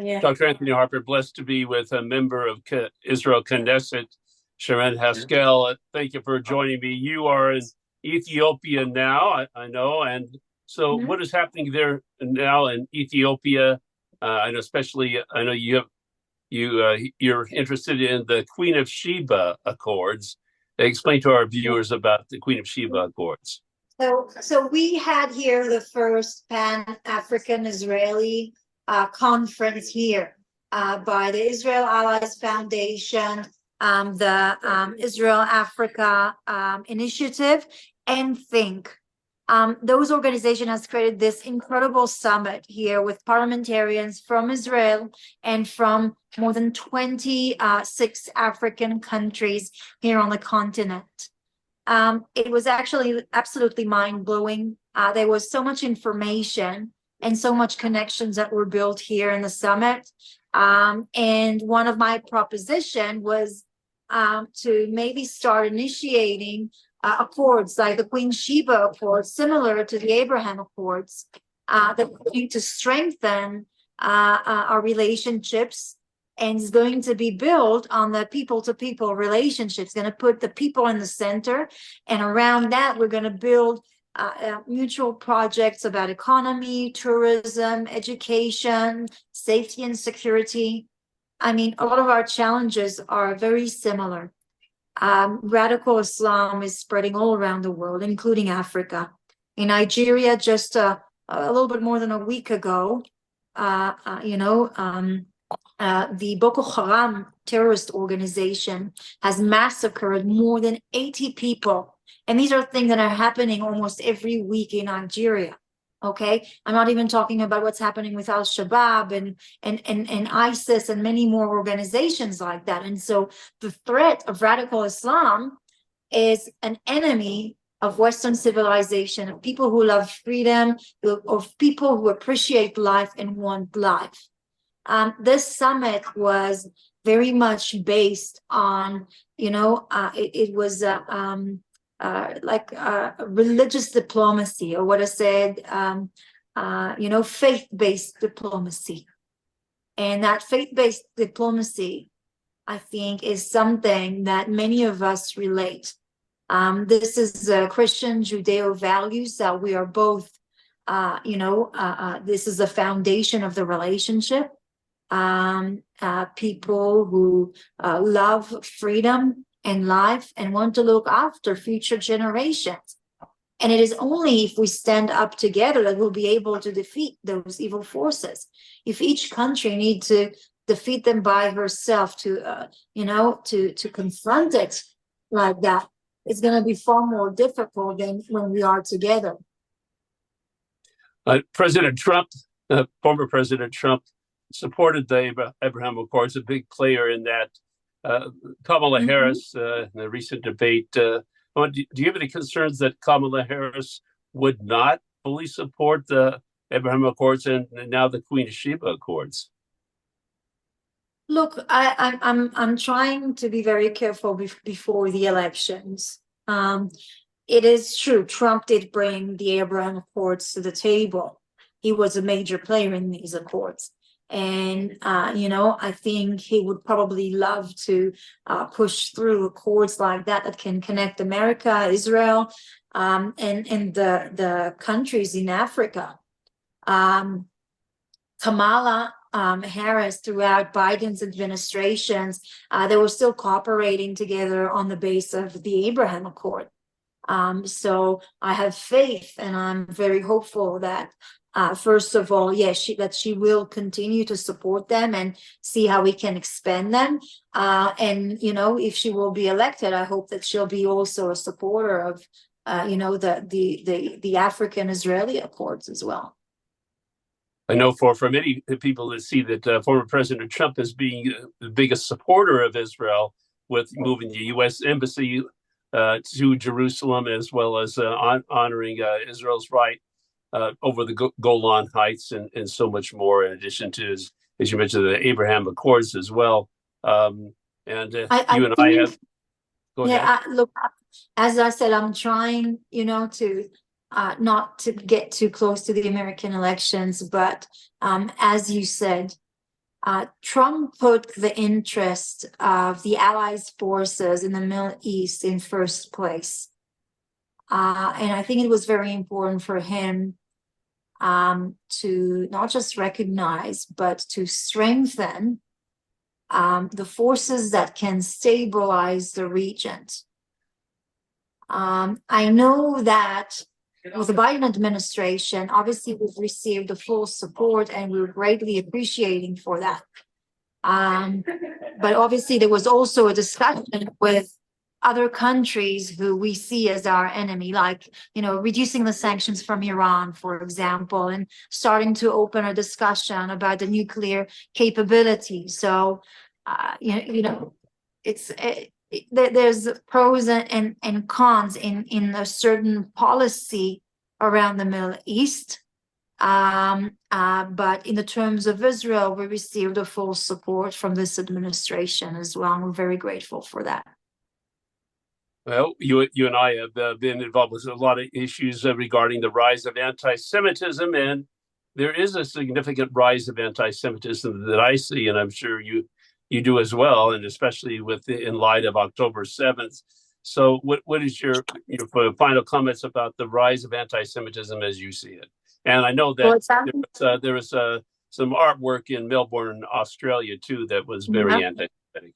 Yeah. Dr. Anthony Harper, blessed to be with a member of Israel Knesset, Sharren Haskel. Thank you for joining me. You are in Ethiopia now, I know. And so Mhm. what is happening there now in Ethiopia? I know especially, I know you're interested in the Queen of Sheba Accords. Explain to our viewers about the Queen of Sheba Accords. So we had here the first Pan-African Israeli conference here by the Israel Allies Foundation, the Israel Africa Initiative, and Think. Those organizations has created this incredible summit here with parliamentarians from Israel and from more than 26 African countries here on the continent. It was actually absolutely mind-blowing. There was so much information and so much connections that were built here in the summit. And one of my proposition was to maybe start initiating accords like the Queen Sheba Accords, similar to the Abraham Accords, that need to strengthen our relationships, and is going to be built on the people-to-people relationships, going to put the people in the center. And around that, we're going to build mutual projects about economy, tourism, education, safety and security. I mean, a lot of our challenges are very similar. Radical Islam is spreading all around the world, including Africa. In Nigeria, just a little bit more than a week ago, the Boko Haram terrorist organization has massacred more than 80 people. And these are things that are happening almost every week in Nigeria. Okay, I'm not even talking about what's happening with Al-Shabaab and ISIS and many more organizations like that. And so the threat of radical Islam is an enemy of Western civilization, of people who love freedom, of people who appreciate life and want life. This summit was very much based on, it was like religious diplomacy, or what I said, faith-based diplomacy. And that faith-based diplomacy, I think, is something that many of us relate. This is Christian Judeo values that we are both, this is the foundation of the relationship. People who love freedom and life and want to look after future generations. And it is only if we stand up together that we'll be able to defeat those evil forces. If each country needs to defeat them by herself to confront it like that, it's going to be far more difficult than when we are together. President Trump, former President Trump, supported the Abraham Accords, a big player in that. Kamala Harris, in the recent debate, do you have any concerns that Kamala Harris would not fully support the Abraham Accords and now the Queen of Sheba Accords? Look, I'm trying to be very careful before the elections. It is true, Trump did bring the Abraham Accords to the table. He was a major player in these accords. And, I think he would probably love to push through accords like that can connect America, Israel, and the countries in Africa. Kamala Harris, throughout Biden's administrations, they were still cooperating together on the base of the Abraham Accord. So I have faith, and I'm very hopeful that first of all, yes, that she will continue to support them and see how we can expand them. And if she will be elected, I hope that she'll be also a supporter of the African-Israeli Accords as well. I know for many people that see that former President Trump as being the biggest supporter of Israel, with moving the U.S. embassy to Jerusalem, as well as honoring Israel's right over the Golan Heights and so much more, in addition to, as you mentioned, the Abraham Accords as well. You and I have... Go ahead. Look, as I said, I'm trying, to not to get too close to the American elections, but as you said, Trump put the interest of the Allies forces in the Middle East in first place. And I think it was very important for him to not just recognize, but to strengthen the forces that can stabilize the region. I know that with the Biden administration, obviously we've received the full support and we're greatly appreciating for that. But obviously there was also a discussion with other countries who we see as our enemy, like, reducing the sanctions from Iran, for example, and starting to open a discussion about the nuclear capability. So, there's pros and cons in a certain policy around the Middle East. But in the terms of Israel, we received the full support from this administration as well. And we're very grateful for that. Well, you and I have been involved with a lot of issues regarding the rise of anti-Semitism, and there is a significant rise of anti-Semitism that I see, and I'm sure you do as well, and especially in light of October 7th. So what is your final comments about the rise of anti-Semitism as you see it? And I know that there was some artwork in Melbourne, Australia, too, that was very anti-Semitic.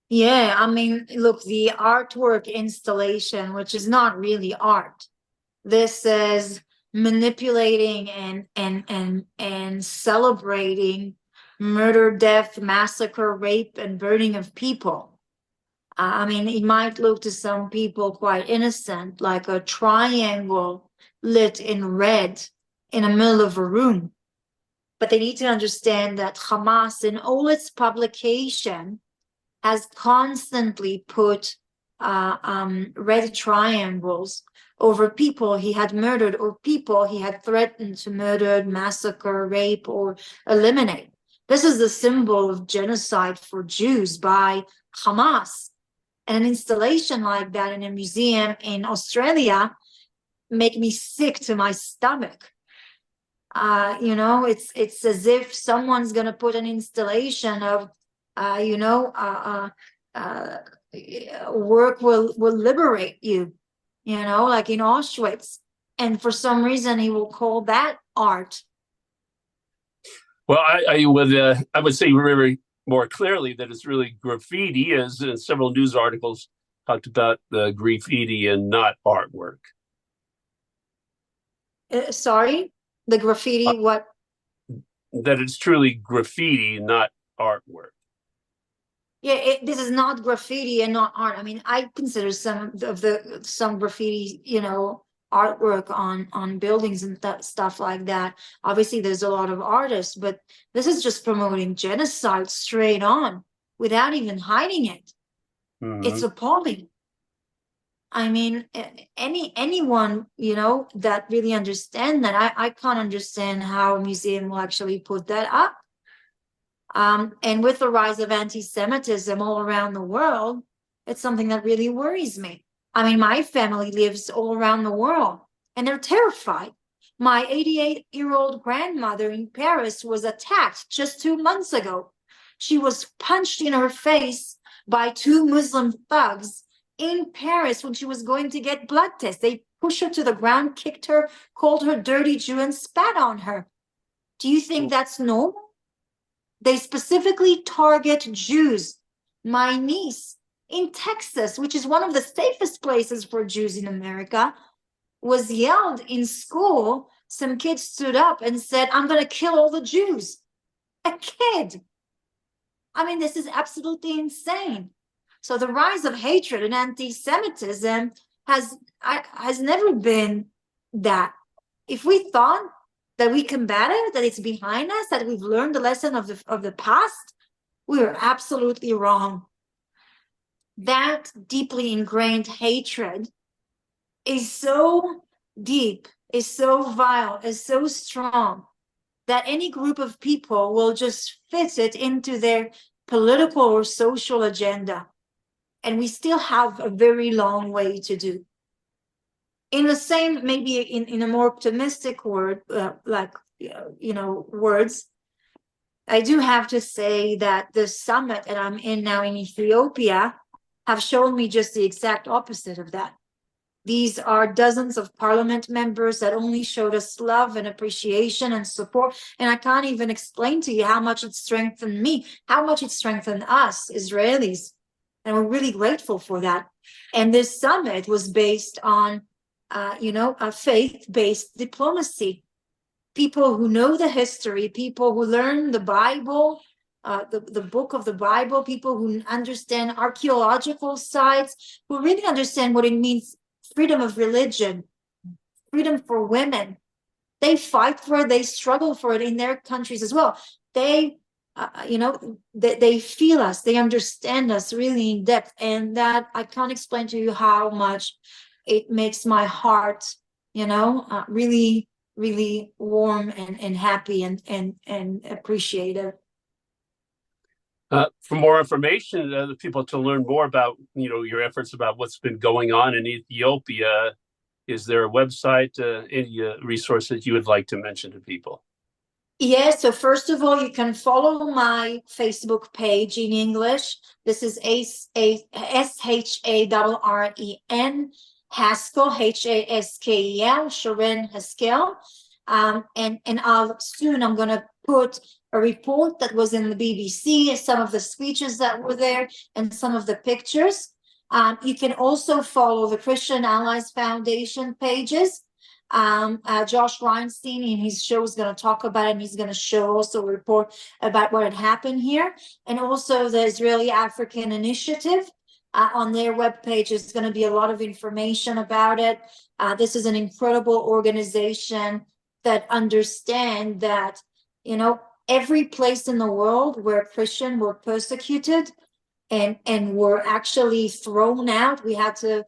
Yeah, I mean, look, the artwork installation, which is not really art. This is manipulating and celebrating murder, death, massacre, rape, and burning of people. I mean, it might look to some people quite innocent, like a triangle lit in red in the middle of a room. But they need to understand that Hamas, in all its publication, has constantly put red triangles over people he had murdered or people he had threatened to murder, massacre, rape, or eliminate. This is the symbol of genocide for Jews by Hamas. And an installation like that in a museum in Australia make me sick to my stomach. It's as if someone's going to put an installation of work will liberate you, like in Auschwitz. And for some reason, he will call that art. Well, I would say very more clearly that it's really graffiti, as several news articles talked about the graffiti and not artwork. Sorry, the graffiti, what? That it's truly graffiti, not artwork. Yeah, this is not graffiti and not art. I mean, I consider some graffiti, artwork on buildings and stuff like that. Obviously, there's a lot of artists, but this is just promoting genocide straight on without even hiding it. Mm-hmm. It's appalling. I mean, anyone, that really understand that, I can't understand how a museum will actually put that up. And with the rise of anti-Semitism all around the world, it's something that really worries me. I mean, my family lives all around the world, and they're terrified. My 88-year-old grandmother in Paris was attacked just 2 months ago. She was punched in her face by 2 Muslim thugs in Paris when she was going to get blood tests. They pushed her to the ground, kicked her, called her dirty Jew, and spat on her. Do you think that's normal? They specifically target Jews. My niece in Texas, which is one of the safest places for Jews in America, was yelled in school. Some kids stood up and said, "I'm going to kill all the Jews." A kid. I mean, this is absolutely insane. So the rise of hatred and anti-Semitism has never been that. If we thought that we combat it, that it's behind us, that we've learned the lesson of the past, we were absolutely wrong. That deeply ingrained hatred is so deep, is so vile, is so strong, that any group of people will just fit it into their political or social agenda. And we still have a very long way to do. In the same, maybe in a more optimistic word, words, I do have to say that the summit that I'm in now in Ethiopia have shown me just the exact opposite of that. These are dozens of parliament members that only showed us love and appreciation and support. And I can't even explain to you how much it strengthened me, how much it strengthened us, Israelis. And we're really grateful for that. And this summit was based on, a faith-based diplomacy. People who know the history, people who learn the Bible, the book of the Bible, people who understand archaeological sites, who really understand what it means, freedom of religion, freedom for women. They fight for it, they struggle for it in their countries as well. They, they feel us, they understand us really in depth. And that I can't explain to you how much it makes my heart, really, really warm and happy and appreciative. For more information, the people to learn more about, your efforts about what's been going on in Ethiopia, is there a website, any resource that you would like to mention to people? Yes, so first of all, you can follow my Facebook page in English. This is Sharren Haskel, Haskel, Sharren Haskel. And I'm going to put a report that was in the BBC, some of the speeches that were there, and some of the pictures. You can also follow the Christian Allies Foundation pages. Josh Reinstein in his show is going to talk about it, and he's going to show also a report about what had happened here. And also the Israeli African Initiative on their webpage is going to be a lot of information about it. This is an incredible organization that understand that, every place in the world where Christians were persecuted and were actually thrown out, we had to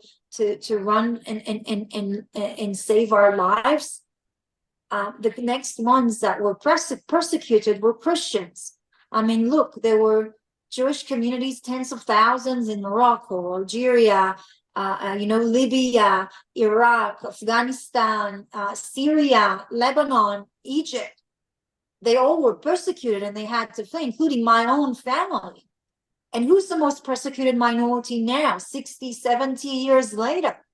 run and save our lives. The next ones that were persecuted were Christians. I mean, look, there were Jewish communities, tens of thousands in Morocco, Algeria, Libya, Iraq, Afghanistan, Syria, Lebanon, Egypt. They all were persecuted and they had to flee, including my own family. And who's the most persecuted minority now, 60, 70 years later?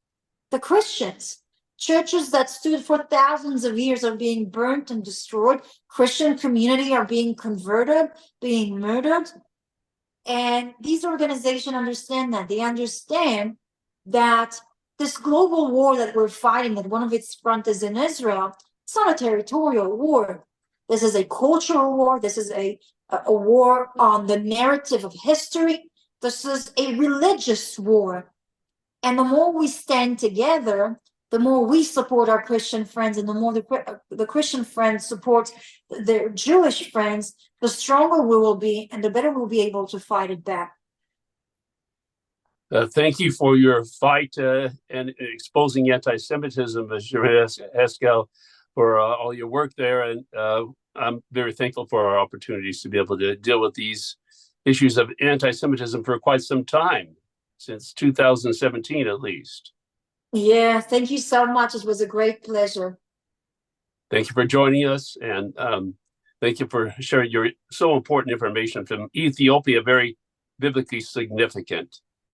The Christians. Churches that stood for thousands of years are being burnt and destroyed. Christian community are being converted, being murdered. And these organizations understand that. They understand that this global war that we're fighting, that one of its front is in Israel, it's not a territorial war. This is a cultural war. This is a war on the narrative of history. This is a religious war. And the more we stand together, the more we support our Christian friends, and the more the Christian friends support their Jewish friends, the stronger we will be and the better we'll be able to fight it back. Thank you for your fight and exposing anti-Semitism, Sharren Haskel, for all your work there. And I'm very thankful for our opportunities to be able to deal with these issues of anti-Semitism for quite some time, since 2017 at least. Yeah, thank you so much. It was a great pleasure. Thank you for joining us, and thank you for sharing your so important information from Ethiopia, very biblically significant.